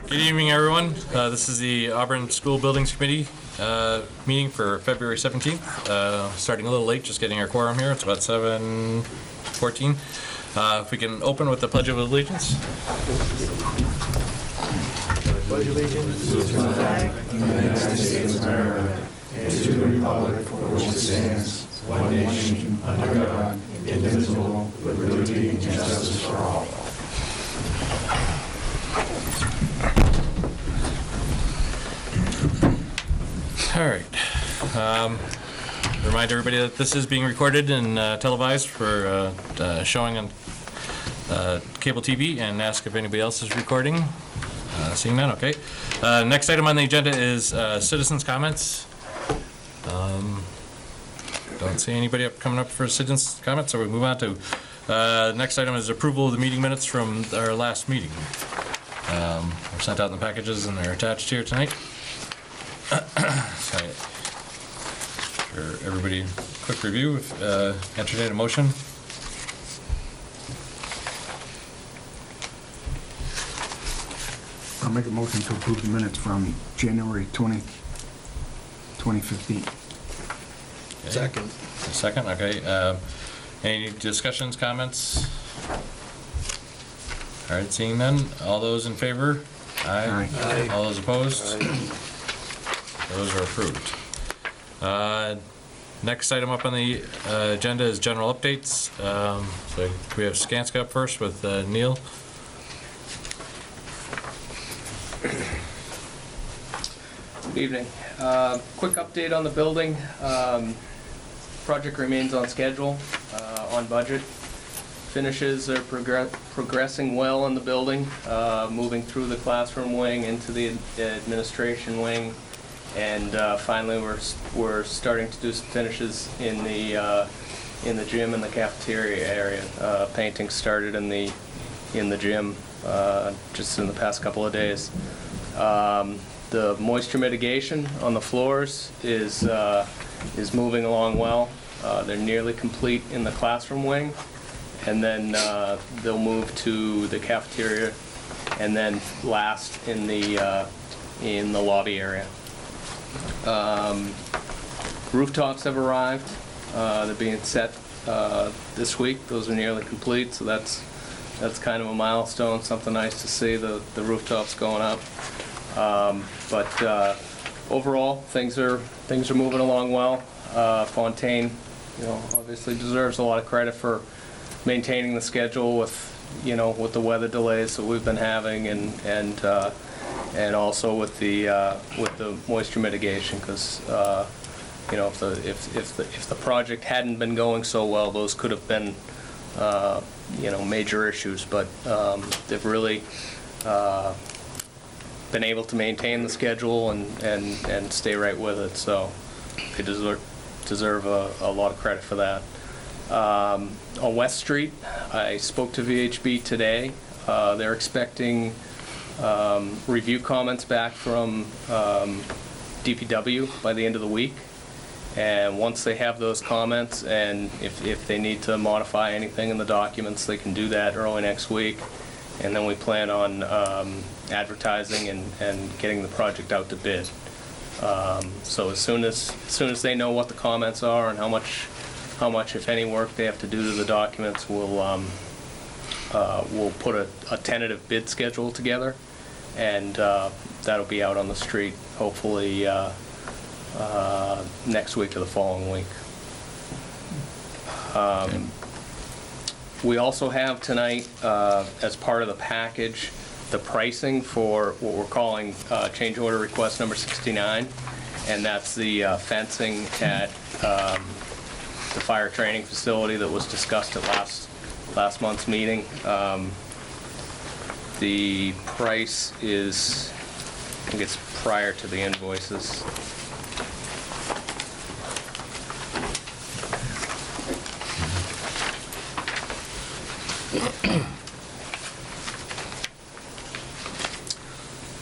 Good evening, everyone. This is the Auburn School Buildings Committee meeting for February 17th. Starting a little late, just getting our quorum here. It's about 7:14. If we can open with the Pledge of Allegiance. Pledge allegiance to the flag of the United States of America and to the republic for which it stands, one nation, under God, indivisible, with liberty and justice for all. All right. Remind everybody that this is being recorded and televised for showing on cable TV, and ask if anybody else is recording. Seeing none, okay. Next item on the agenda is citizens' comments. Don't see anybody coming up for citizens' comments, so we move on to next item is approval of the meeting minutes from our last meeting. They're sent out in the packages and they're attached here tonight. Sorry. For everybody, quick review. Entertain a motion. I'll make a motion to approve the minutes from January 20th, 2015. Okay. Second. Second, okay. Any discussions, comments? All right, seeing none. All those in favor? Aye. Aye. All those opposed? Those are approved. Next item up on the agenda is general updates. So we have Skanska up first with Neil. Good evening. Quick update on the building. Project remains on schedule, on budget. Finishes are progressing well in the building, moving through the classroom wing into the administration wing, and finally we're starting to do some finishes in the gym and the cafeteria area. Painting started in the gym just in the past couple of days. The moisture mitigation on the floors is moving along well. They're nearly complete in the classroom wing, and then they'll move to the cafeteria, and then last in the lobby area. Rooftops have arrived. They're being set this week. Those are nearly complete, so that's kind of a milestone. Something nice to see, the rooftops going up. But overall, things are moving along well. Fontaine, obviously deserves a lot of credit for maintaining the schedule with the weather delays that we've been having, and also with the moisture mitigation, because if the project hadn't been going so well, those could have been major issues. But they've really been able to maintain the schedule and stay right with it, so they deserve a lot of credit for that. On West Street, I spoke to VHB today. They're expecting review comments back from DPW by the end of the week, and once they have those comments, and if they need to modify anything in the documents, they can do that early next week. And then we plan on advertising and getting the project out to bid. So as soon as they know what the comments are and how much, if any, work they have to do to the documents, we'll put a tentative bid schedule together, and that'll be out on the street hopefully next week or the following week. We also have tonight, as part of the package, the pricing for what we're calling change order request number 69, and that's the fencing at the fire training facility that was discussed at last month's meeting. The price is, I think it's prior to the invoices.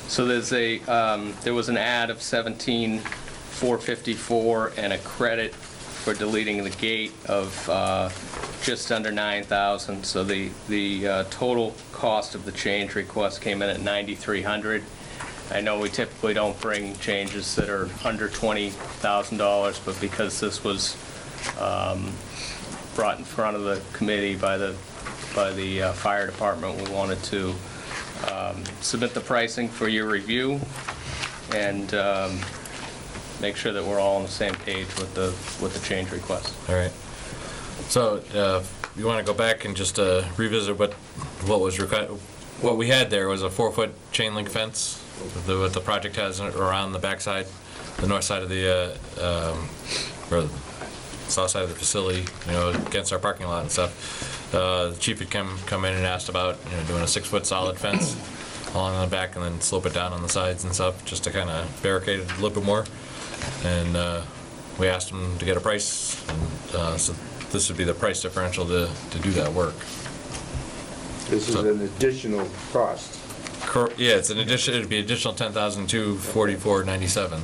So there was an ad of $17,454 and a credit for deleting the gate of just under 9,000. So the total cost of the change request came in at 9,300. I know we typically don't bring changes that are under $20,000, but because this was brought in front of the committee by the fire department, we wanted to submit the pricing for your review and make sure that we're all on the same page with the change request. All right. So you want to go back and just revisit what was required? What we had there was a 4-foot chain link fence. What the project has around the backside, the north side of the or south side of the facility, against our parking lot and stuff. The chief had come in and asked about doing a 6-foot solid fence along the back and then slope it down on the sides and stuff, just to kind of barricade it a little bit more. And we asked him to get a price, and so this would be the price differential to do that work. This is an additional cost. Yeah, it's an addition. It'd be additional $10,244.97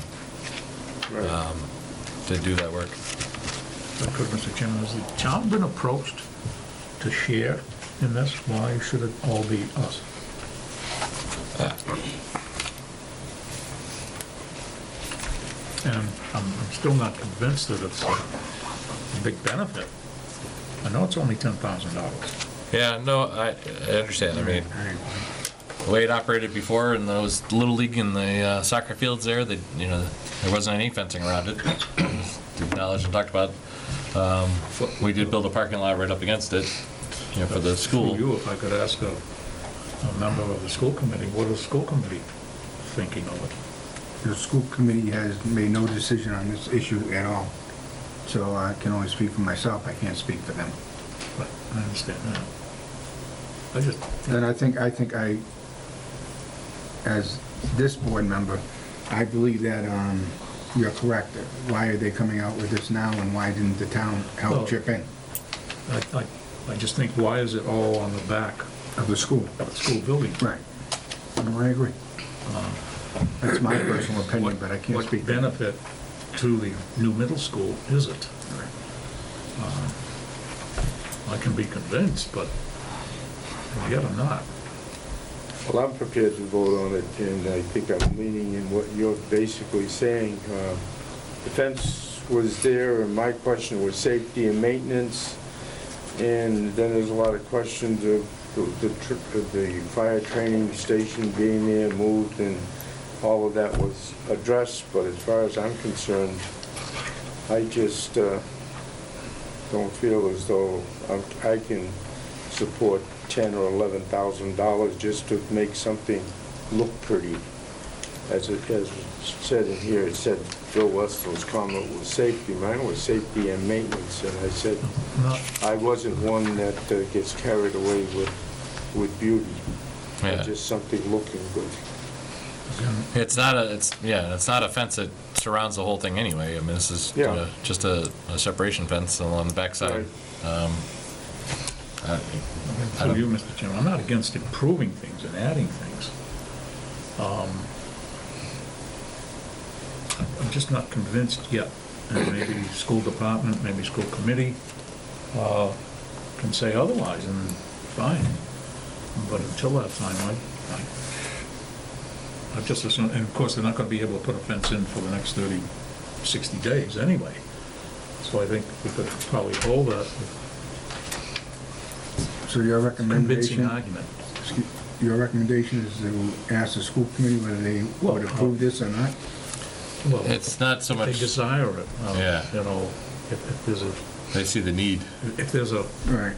Right. to do that work. If I could, Mr. Chairman, has the town been approached to share in this? Why should it all be us? And I'm still not convinced that it's a big benefit. I know it's only $10,000. Yeah, no, I understand. I mean, the way it operated before in those Little League and the soccer fields there, there wasn't any fencing around it. We acknowledged and talked about. We did build a parking lot right up against it, for the school. Through you, if I could ask a member of the school committee, what is the school committee thinking of it? The school committee has made no decision on this issue at all. So I can only speak for myself, I can't speak for them. But I understand that. I just, And I think as this board member, I believe that you're correct. Why are they coming out with this now, and why didn't the town Well- help chip in I just think, why is it all on the back of the school? of the school building? Right. No, I agree. That's my personal opinion, but I can't speak. What benefit to the new middle school is it? I can be convinced, but yet I'm not. Well, I'm prepared to vote on it, and I think I'm leaning in what you're basically saying. The fence was there, and my question was safety and maintenance. And then there's a lot of questions of the fire training station being there, moved, and all of that was addressed. But as far as I'm concerned, I just don't feel as though I can support $10,000 or $11,000 just to make something look pretty. As said in here, it said Bill Westall's comment was safety. Mine was safety and maintenance, and I said Not, I wasn't one that gets carried away with beauty. Yeah. Just something looking good. It's not a fence that surrounds the whole thing anyway. I mean, this is Yeah. just a separation fence along the backside. through you, Mr. Chairman, I'm not against improving things and adding things. I'm just not convinced yet. And maybe school department, maybe school committee can say otherwise, and fine. But until that time, I just assume, and of course, they're not gonna be able to put a fence in for the next 30, 60 days anyway. So I think we could probably hold that with So your convincing recommendation, argument. your recommendation is to ask the school committee whether they would approve this or not? Well, It's not so if they much, desire it. Yeah. If there's a, they see the need. if there's a, Right,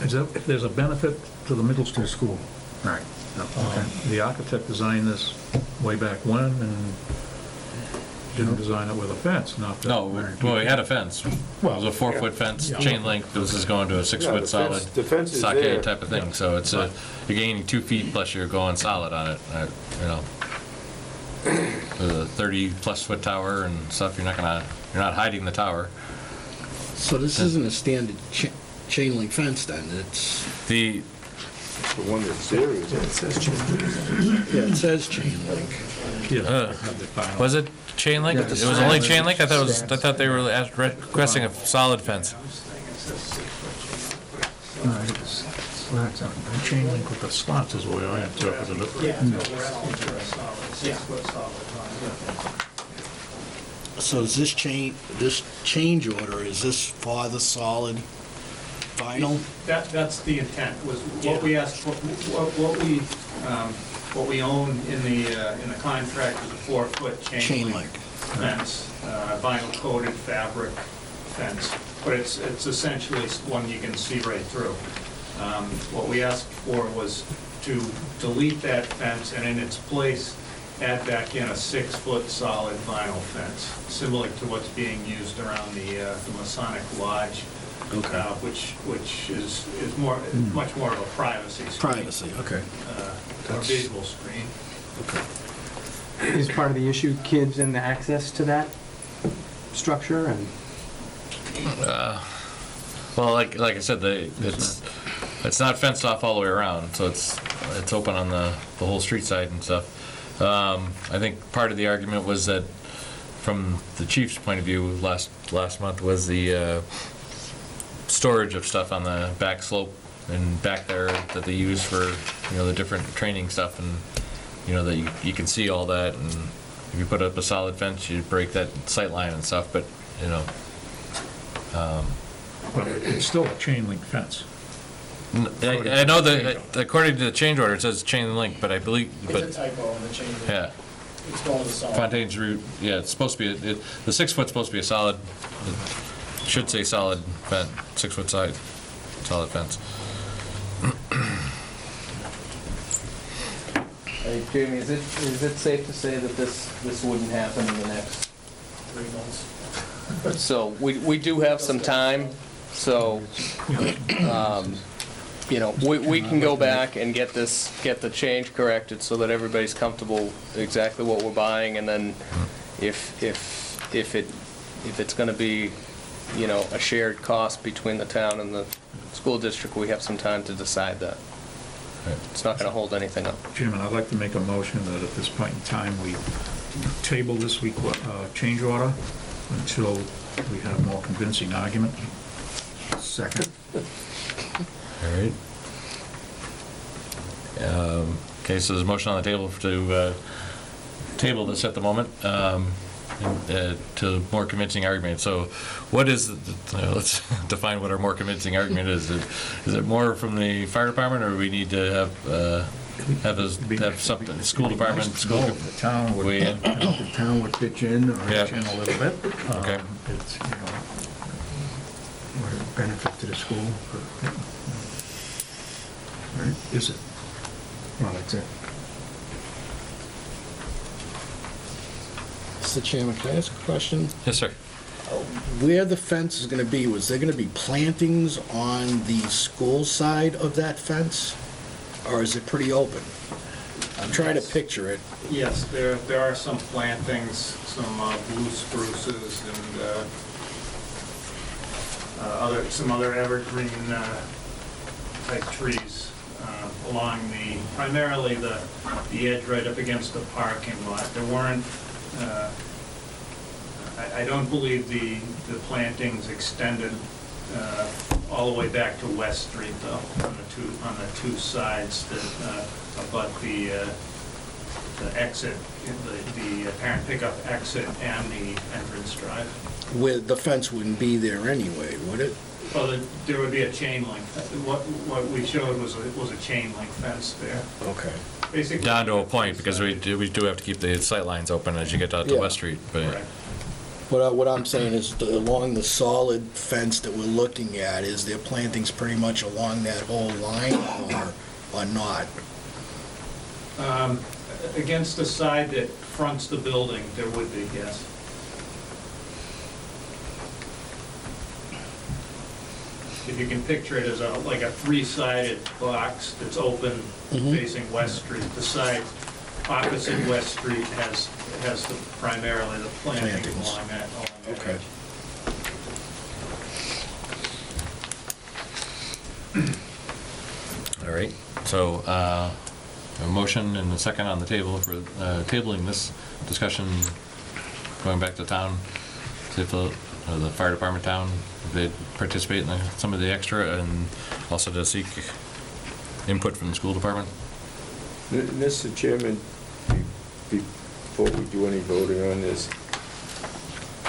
if there's a benefit to the middle to school. the school, right. Okay. The architect designed this way back when and didn't design it with a fence, not that. No, well, we had a fence. It was a 4-foot fence, Yeah. chain link. This is going to a 6-foot solid The fence is there. stockade type of thing. So it's you're gaining 2 feet plus you're going solid on it. With a 30-plus foot tower and stuff, you're not hiding the tower. So this isn't a standard chain link fence then? It's, The The one that's there is. yeah, it says chain link. Yeah. Uh, have the final- was it chain link? Yeah, It the was only solid chain link. I fence. thought they were requesting a solid fence. Slats out. The chain link with the slots is the way I interpreted it. Yeah, so we're asking for a solid, 6-foot solid vinyl. So is this change order, is this for the solid vinyl? That's the intent, was what we asked for, what we own in the contract is a 4-foot Chain chain link link. fence, vinyl coated fabric fence, but it's essentially one you can see right through. What we asked for was to delete that fence and in its place add back in a 6-foot solid vinyl fence, similar to what's being used around the Masonic Lodge, which is more, much more of a privacy screen. Privacy, okay. Or visual screen. Is part of the issue kids and the access to that structure and? Well, like I said, it's not fenced off all the way around, so it's open on the whole street side and stuff. I think part of the argument was that, from the chief's point of view, last month was the storage of stuff on the back slope and back there that they use for, the different training stuff, and that you can see all that, and if you put up a solid fence, you break that sight line and stuff, but But it's still a chain link fence. I know that according to the change order, it says chain link, but I believe, It's a typo in the change. yeah. It's going to solid. Fontaine's route, yeah, it's supposed to be, the 6-foot's supposed to be a solid, it should say solid fence, 6-foot side, solid fence. Hey, Jamie, is it safe to say that this wouldn't happen in the next 3 months. So we do have some time, so, we can go back and get the change corrected so that everybody's comfortable exactly what we're buying, and then if it's gonna be, a shared cost between the town and the school district, we have some time to decide that. It's not gonna hold anything up. Chairman, I'd like to make a motion that at this point in time, we table this week change order until we have more convincing argument. Second. All right. Okay, so there's a motion on the table to table this at the moment to more convincing argument. So what is, let's define what our more convincing argument is. Is it more from the fire department, or we need to have something, the school department, school? The town would, Weigh in. The town would pitch in, or Yeah. in a little bit. Okay. It's, or benefit to the school. Right? is it? Well, that's it. Mr. Chairman, can I ask a question? Yes, sir. Where the fence is gonna be, was there gonna be plantings on the school side of that fence? Or is it pretty open? I'm trying to picture it. Yes, there are some plantings, some blue spruces and some other evergreen type trees along primarily the edge right up against the parking lot. There weren't, I don't believe the plantings extended all the way back to West Street though, on the two sides that abut the exit, the parent pickup exit and the entrance drive. Where the fence wouldn't be there anyway, would it? Well, there would be a chain link. What we showed was a chain link fence there. Okay. Basically. Down to a point, because we do have to keep the sight lines open as you get out to Yeah. West Street, but. Correct. But what I'm saying is, along the solid fence that we're looking at, is there plantings pretty much along that whole line, or not? Against the side that fronts the building, there would be, yes. If you can picture it as like a 3-sided box that's open facing West Street. The side opposite West Street has primarily the plantings Plantings. along that Okay. edge. All right, so a motion and a second on the table for tabling this discussion, going back to town, see if the fire department town, if they participate in some of the extra, and also to seek input from the school department. Mr. Chairman, before we do any voting on this,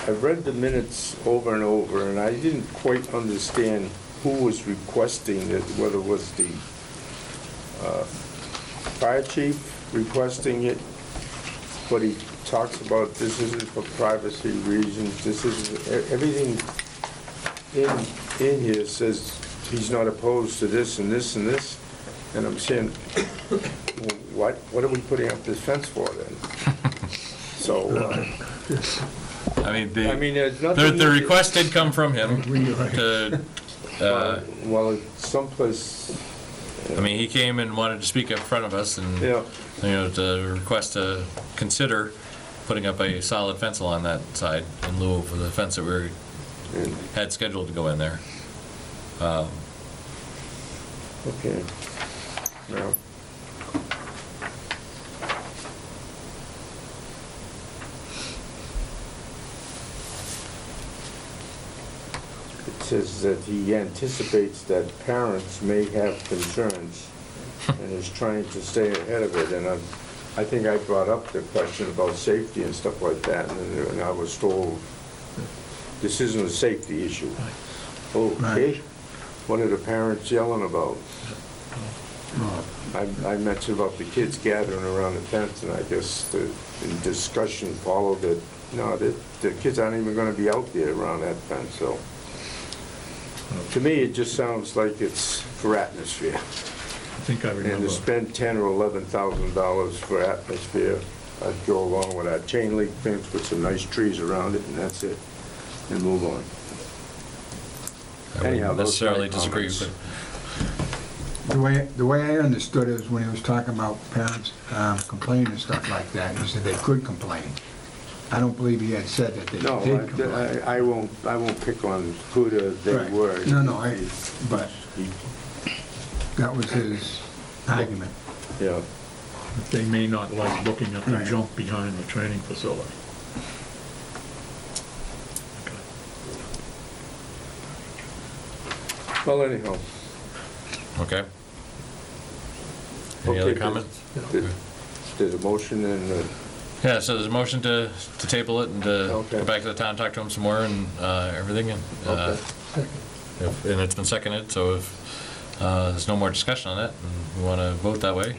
I've read the minutes over and over, and I didn't quite understand who was requesting it, whether it was the fire chief requesting it, but he talks about this isn't for privacy reasons, this isn't, everything in here says he's not opposed to this and this and this, and I'm saying, what are we putting up this fence for then? So, I mean, there's nothing. the request did come from him to, Well, someplace, I mean, he came and wanted to speak in front of us and, yeah, to request to consider putting up a solid fence along that side in lieu of the fence that we and- had scheduled to go in there. okay. Now, it says that he anticipates that parents may have concerns and is trying to stay ahead of it. And I think I brought up the question about safety and stuff like that, and I was told this isn't a safety issue. Okay, what are the parents yelling about? I mentioned about the kids gathering around the fence, and I guess the discussion followed that, no, the kids aren't even gonna be out there around that fence, so. To me, it just sounds like it's for atmosphere. I think I And remember. to spend $10,000 or $11,000 for atmosphere, I'd go along with that chain link fence with some nice trees around it, and that's it, and move on. I Anyhow, wouldn't those are my necessarily disagree, comments. but The way I understood it is when he was talking about parents complaining and stuff like that, he said they could complain. I don't believe he had said that they No, did complain. I won't pick on who they Right. were. No, but He- that was his argument. Yeah, They may not like looking at the Right. junk behind the training facility. well, anyhow. okay. Any other Okay, comments? There's a motion and, Yeah, so there's a motion to table it and to Okay. go back to the town, talk to him some more and everything, and and it's been seconded, so if there's no more discussion on it, and we want to vote that way,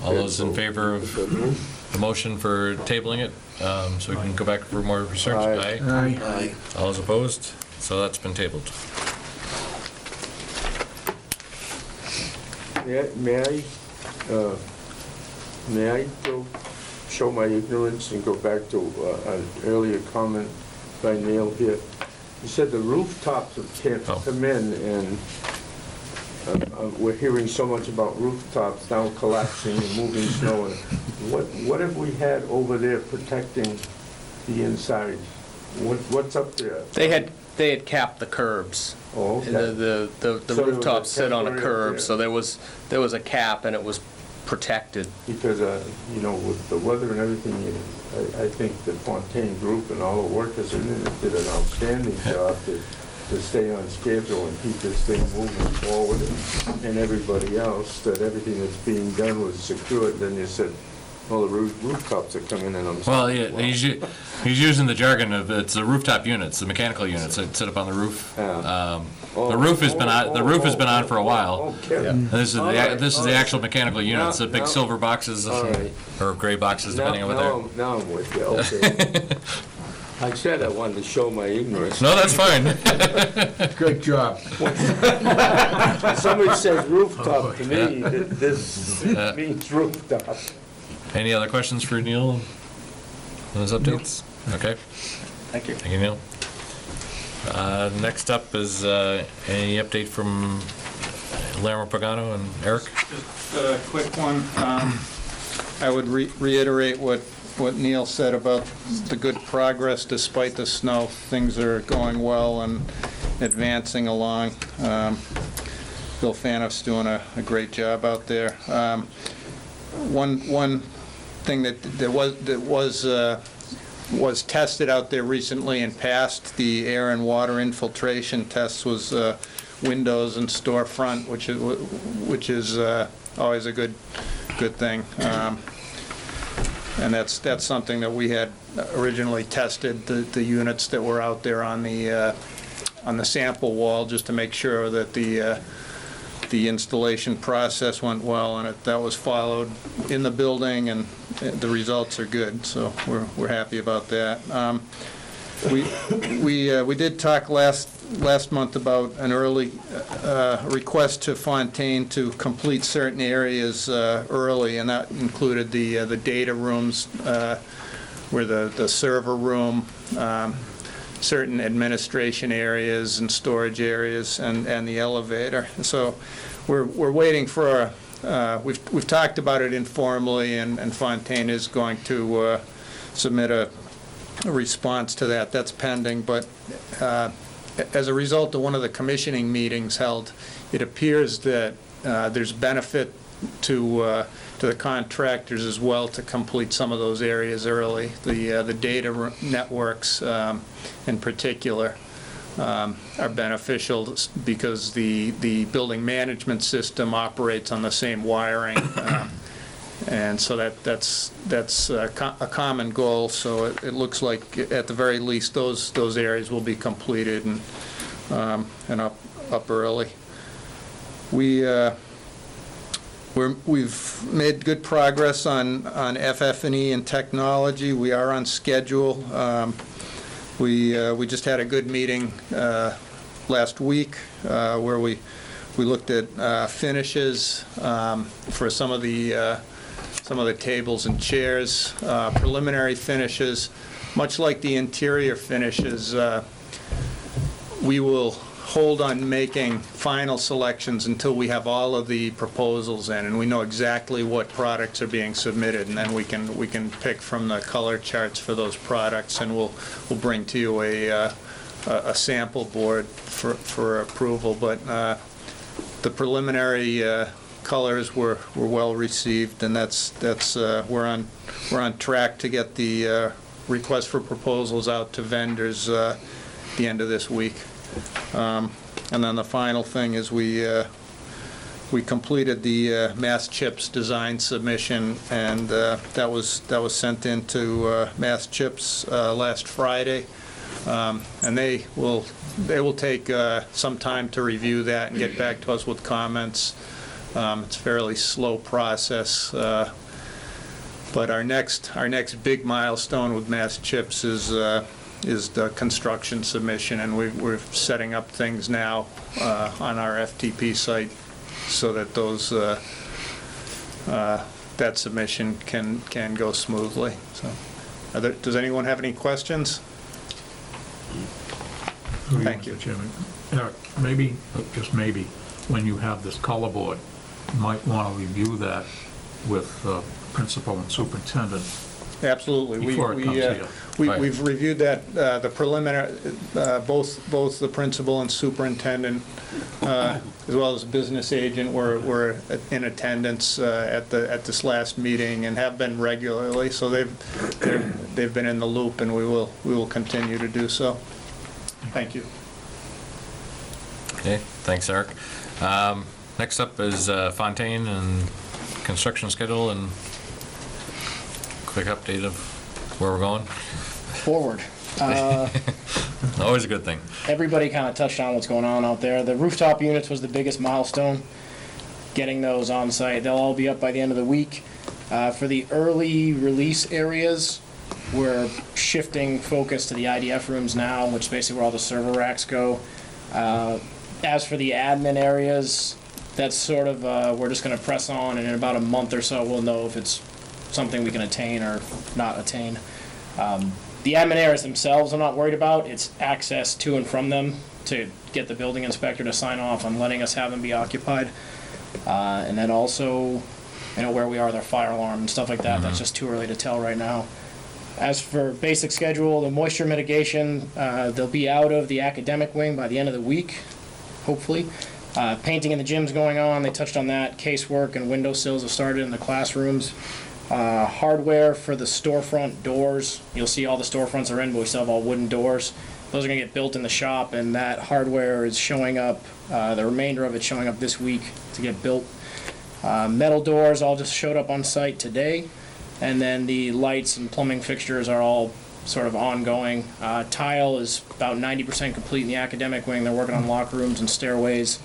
all those in favor of the motion for tabling it, so we can go back for more research? Aye. Aye. All those opposed? So that's been tabled. May I go show my ignorance and go back to an earlier comment by Neil here? You said the rooftops can't Oh. come in, and we're hearing so much about rooftops now collapsing and moving snow. And what have we had over there protecting the inside? What's up there? They had capped the curbs. Oh, And okay. the So there was a rooftops sit on a temporary up curb, there. so there was a cap and it was protected. Because, with the weather and everything, I think the Fontaine Group and all the workers in it did an outstanding job to stay on schedule and keep this thing moving forward, and everybody else, that everything that's being done was secured. Then you said, well, the rooftops are coming in. Well, yeah, he's using the jargon of, it's the rooftop units, the mechanical units that sit up on the roof. Yeah. The roof has been on for a while. Okay. And This is All right, this is all the right. actual mechanical units, the big Now- silver boxes, All right. or gray boxes, depending on what they're. Now I'm with you, okay. I said I wanted to show my ignorance. No, that's fine. Good job. Somebody says rooftop to me, this Yeah. means rooftop. Any other questions for Neil on his updates? Okay, Thank you. thank you, Neil. Next up is any update from Lerma Pagano and Eric? Just a quick one. I would reiterate what Neil said about the good progress despite the snow. Things are going well and advancing along. Bill Fanoff's doing a great job out there. One thing that was was tested out there recently and passed the air and water infiltration tests was windows and storefront, which is always a good thing. And that's something that we had originally tested, the units that were out there on the sample wall, just to make sure that the installation process went well, and that was followed in the building, and the results are good, so we're happy about that. We did talk last month about an early request to Fontaine to complete certain areas early, and that included the data rooms, where the server room, certain administration areas and storage areas, and the elevator. So we're waiting for we've talked about it informally, and Fontaine is going to submit a response to that. That's pending, but as a result of one of the commissioning meetings held, it appears that there's benefit to the contractors as well to complete some of those areas early. The data networks in particular are beneficial because the building management system operates on the same wiring, and so that's a common goal. So it looks like at the very least those areas will be completed and up early. We've made good progress on FF&E and technology. We are on schedule. We just had a good meeting last week where we looked at finishes for some of the tables and chairs, preliminary finishes. Much like the interior finishes, we will hold on making final selections until we have all of the proposals in and we know exactly what products are being submitted, and then we can pick from the color charts for those products, and we'll bring to you a sample board for approval. But the preliminary colors were well received, and we're on track to get the request for proposals out to vendors the end of this week. And then the final thing is we completed the Mass Chips design submission, and that was sent into Mass Chips last Friday, and they will take some time to review that and get back to us with comments. It's a fairly slow process, but our next big milestone with Mass Chips is the construction submission, and we're setting up things now on our FTP site so that that submission can go smoothly. So, does anyone have any questions? Thank you. Mr. Chairman. Eric, maybe, just maybe, when you have this color board, you might want to review that with principal and superintendent. Absolutely. Before it comes here. We've reviewed that, the preliminary, both the principal and superintendent, as well as business agent, were in attendance at this last meeting and have been regularly. So they've been in the loop, and we will continue to do so. Thank you. Okay, thanks, Eric. Next up is Fontaine and construction schedule and quick update of where we're going. Forward. Always a good thing. Everybody kind of touched on what's going on out there. The rooftop units was the biggest milestone, getting those on site. They'll all be up by the end of the week. For the early release areas, we're shifting focus to the IDF rooms now, which is basically where all the server racks go. As for the admin areas, that's sort of, we're just going to press on, and in about a month or so, we'll know if it's something we can attain or not attain. The admin areas themselves I'm not worried about. It's access to and from them to get the building inspector to sign off on letting us have them be occupied. And then also, where we are with our fire alarm and stuff like that. That's just too early to tell right now. As for basic schedule, the moisture mitigation, they'll be out of the academic wing by the end of the week, hopefully. Painting in the gym's going on. They touched on that. Casework and windowsills have started in the classrooms. Hardware for the storefront doors, you'll see all the storefronts are in, but we still have all wooden doors. Those are gonna get built in the shop, and that hardware is showing up, the remainder of it showing up this week to get built. Metal doors all just showed up on site today, and then the lights and plumbing fixtures are all sort of ongoing. Tile is about 90% complete in the academic wing. They're working on locker rooms and stairways.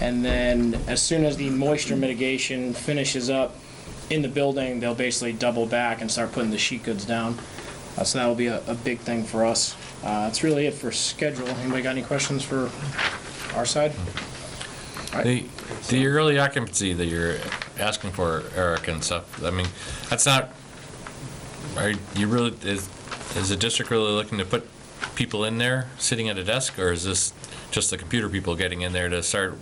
And then as soon as the moisture mitigation finishes up in the building, they'll basically double back and start putting the sheet goods down. So that will be a big thing for us. That's really it for schedule. Anybody got any questions for our side? The early occupancy that you're asking for, Eric, and stuff, I mean, that's not, are you really, is the district really looking to put people in there sitting at a desk, or is this just the computer people getting in there to start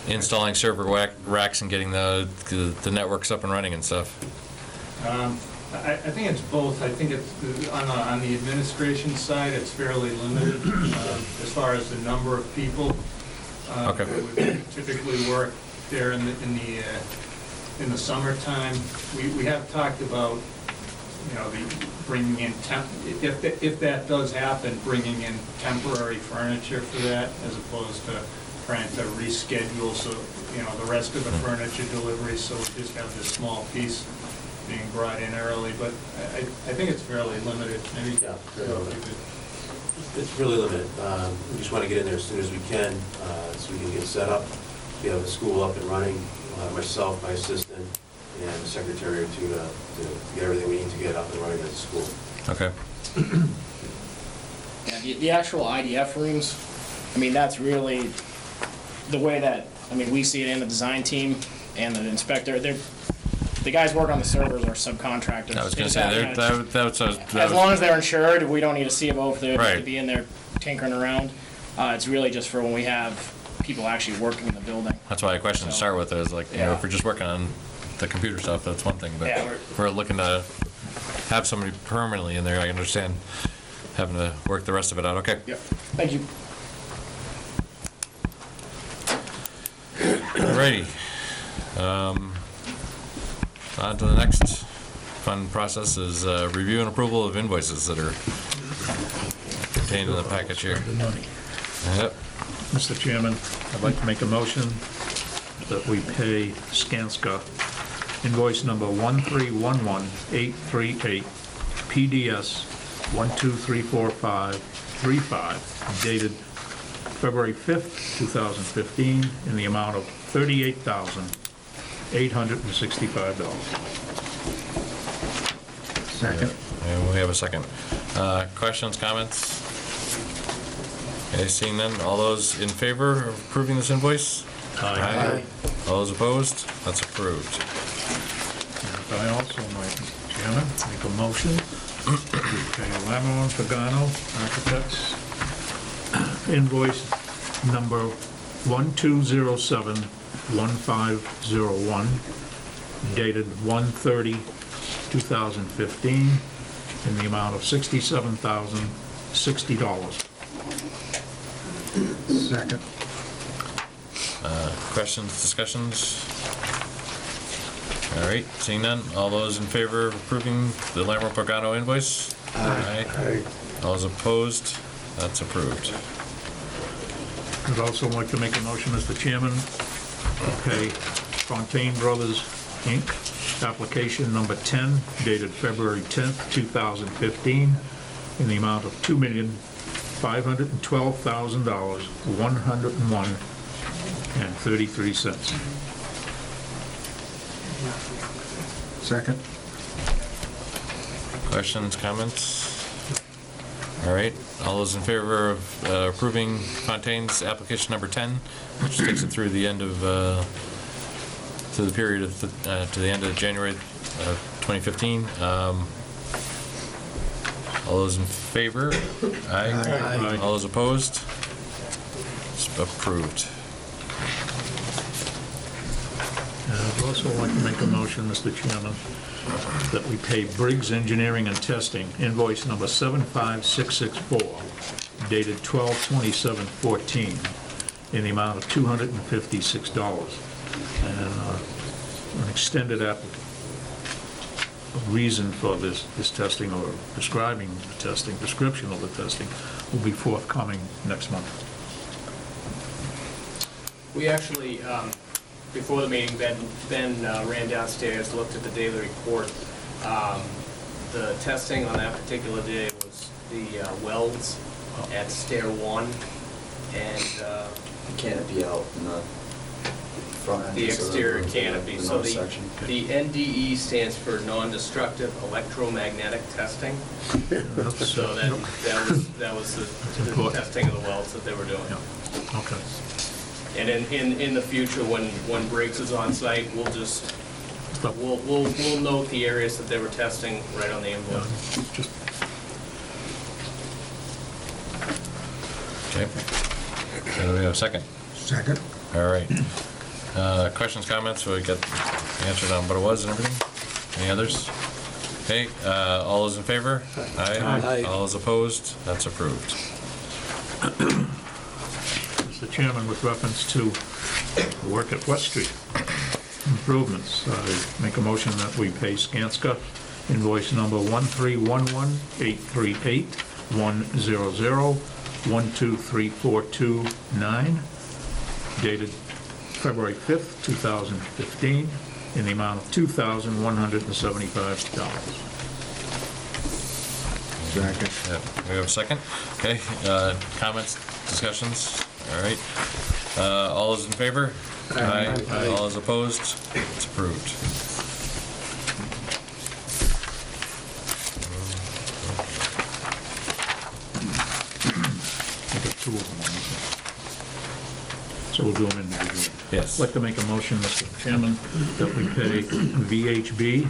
installing server racks and getting the networks up and running and stuff? I think it's both. I think it's, on the administration side, it's fairly limited as far as the number of people. Okay. That would typically work there in the summertime. We have talked about, bringing in if that does happen, bringing in temporary furniture for that, as opposed to trying to reschedule, so, the rest of the furniture delivery, so we just have this small piece being brought in early, but I think it's fairly limited. Maybe. Yeah, very limited. It's really limited. We just want to get in there as soon as we can, so we can get set up, get the school up and running. Myself, my assistant, and the secretary or two to get everything we need to get up and running at the school. Okay. Yeah, the actual IDF rooms, I mean, that's really the way that, I mean, we see it in the design team and the inspector. The guys working on the servers are subcontractors. I was going to say, As long as they're insured, we don't need a CFO if they're Right. to be in there tinkering around. It's really just for when we have people actually working in the building. that's why I question to start with is like, Yeah. if we're just working on the computer stuff, that's one thing, but Yeah, if we're looking to have somebody permanently in there, I understand having to work the rest of it out. Okay. Yep. Thank you. Alrighty. On to the next fun process is review and approval of invoices that are contained in the package here. The money. Yep. Mr. Chairman, I'd like to make a motion that we pay Skanska invoice number 1311838, PDS 1234535, dated February 5th, 2015, in the amount of $38,865. Second. And we have a second. Questions, comments? Okay, seeing none, all those in favor of approving this invoice? Aye. All those opposed? That's approved. I also might, Mr. Chairman, make a motion to pay Lamar Pagano Architects invoice number 12071501, dated 1/30/2015, in the amount of $67,060. Second. Questions, discussions? All right, seeing none, all those in favor of approving the Lamar Pagano invoice? Aye. All those opposed? That's approved. I'd also like to make a motion, Mr. Chairman, to pay Fontaine Brothers, Inc., application number 10, dated February 10th, 2015, in the amount of $2,512,000, 101.33 cents. Second. Questions, comments? All right, all those in favor of approving Fontaine's application number 10, which takes it through the end of, to the period of, to the end of January of 2015. All those in favor? Aye. Aye. All those opposed? It's approved. I'd also like to make a motion, Mr. Chairman, that we pay Briggs Engineering and Testing invoice number 75664, dated 12/27/14, in the amount of $256, and an extended reason for this testing, or describing the testing, description of the testing, will be forthcoming next month. We actually, before the meeting, Ben ran downstairs, looked at the daily report. The testing on that particular day was the welds at stair 1 and Canopy out in the front end. the exterior canopy. So the section. NDE stands for non-destructive electromagnetic testing. So that was the important. testing of the welds that they were doing. Yeah. Okay. And in the future, when Briggs is on site, we'll just, we'll note the areas that they were testing right on the envelope. Just Okay. So we have a second. Second? All right. Questions, comments? We got answered on what it was and everything. Any others? Okay, all those in favor? Aye. All those opposed? That's approved. Mr. Chairman, with reference to work at West Street improvements, I make a motion that we pay Skanska invoice number 13118381001234229, dated February 5th, 2015, in the amount of $2,175. Second. Yeah, we have a second. Okay, comments, discussions? All right. All those in favor? Aye. All those opposed? It's approved. I got two of them on this one. So we'll do them individually. Yes. I'd like to make a motion, Mr. Chairman, that we pay VHB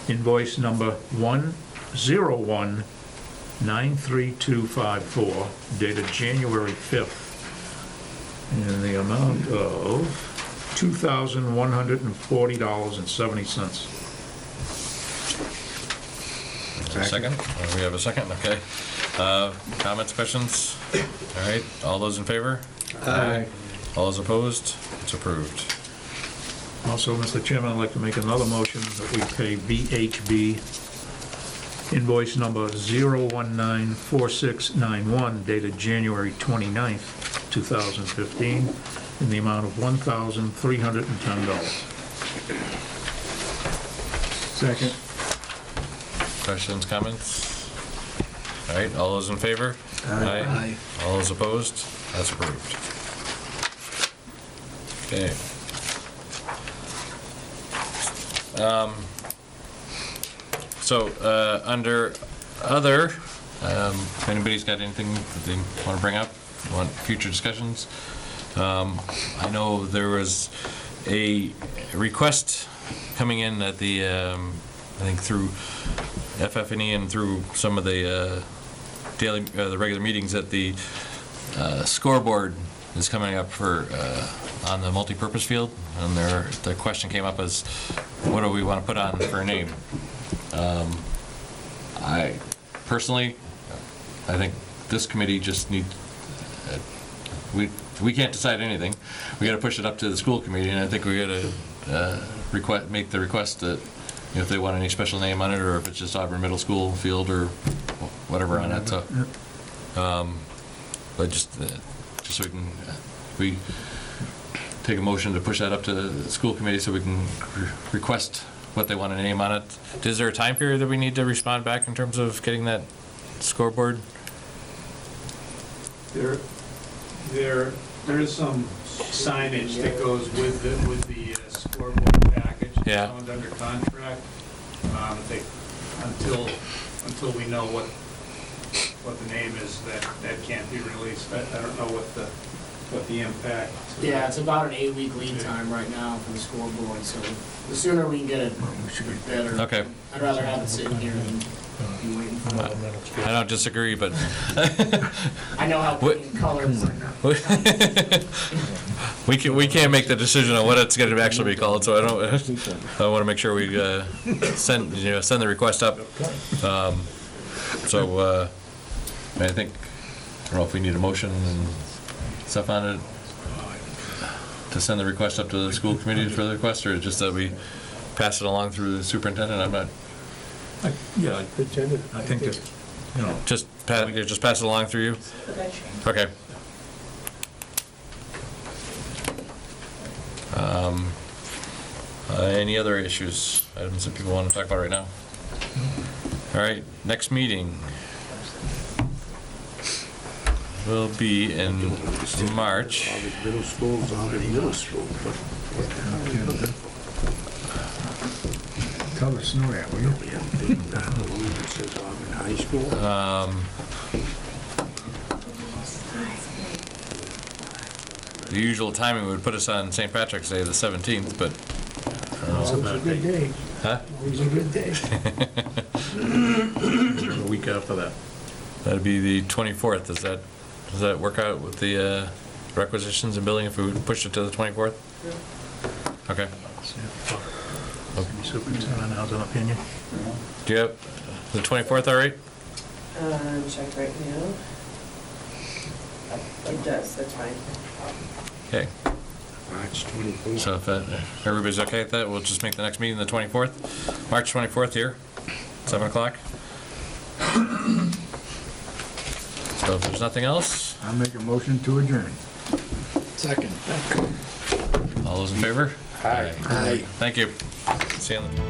invoice number 101-93254, dated January 5th, in the amount of $2,140.70. Second? We have a second, okay. Comments, questions? All right, all those in favor? Aye. All those opposed? It's approved. Also, Mr. Chairman, I'd like to make another motion that we pay VHB invoice number 0194691, dated January 29th, 2015, in the amount of $1,310. Second. Questions, comments? All right, all those in favor? Aye. All those opposed? That's approved. Okay. So, under other, if anybody's got anything that they want to bring up, want future discussions? I know there was a request coming in at the, I think through FF&E and through some of the daily, the regular meetings, that the scoreboard is coming up for, on the multipurpose field, and their question came up as, what do we want to put on for a name? I personally, I think this committee just needs, we can't decide anything. We got to push it up to the school committee, and I think we got to make the request that, you know, if they want any special name on it, or if it's just Auburn Middle School field or whatever on it. So, but just so we take a motion to push that up to the school committee so we can request what they want to name on it. Is there a time period that we need to respond back in terms of getting that scoreboard? There is some signage that goes with the scoreboard package. Yeah. It's owned under contract. Until we know what the name is, that can't be released. I don't know what the impact. Yeah, it's about an 8-week lead time right now for the scoreboard, so the sooner we can get it, the better. Okay. I'd rather have it sitting here than be waiting for it. I don't disagree, but I know how picking colors. we can't make the decision on what it's going to actually be called. So I want to make sure we send the request up. I think, I don't know if we need a motion and stuff on it to send the request up to the school committee for the request, or just that we pass it along through the superintendent? I'm not, Yeah, I think that, you know, just pass it along through you? Okay. Any other issues, items that people want to talk about right now? All right, next meeting will be in March. Middle school's already middle school. Tell the snow that, will you? High school. The usual timing would put us on St. Patrick's Day, the 17th, but, Always a good day. huh? Always a good day. the week after that. That'd be the 24th. Does that work out with the requisitions and billing if we would push it to the 24th? Okay. Superintendent has an opinion. Do you have the 24th, all right? Check right now. It does, that's fine. Okay. March 24th. So if everybody's okay with that, we'll just make the next meeting the 24th. March 24th here, 7 o'clock. So if there's nothing else, I'll make a motion to adjourn. Second. all those in favor? Aye. Thank you. See you on the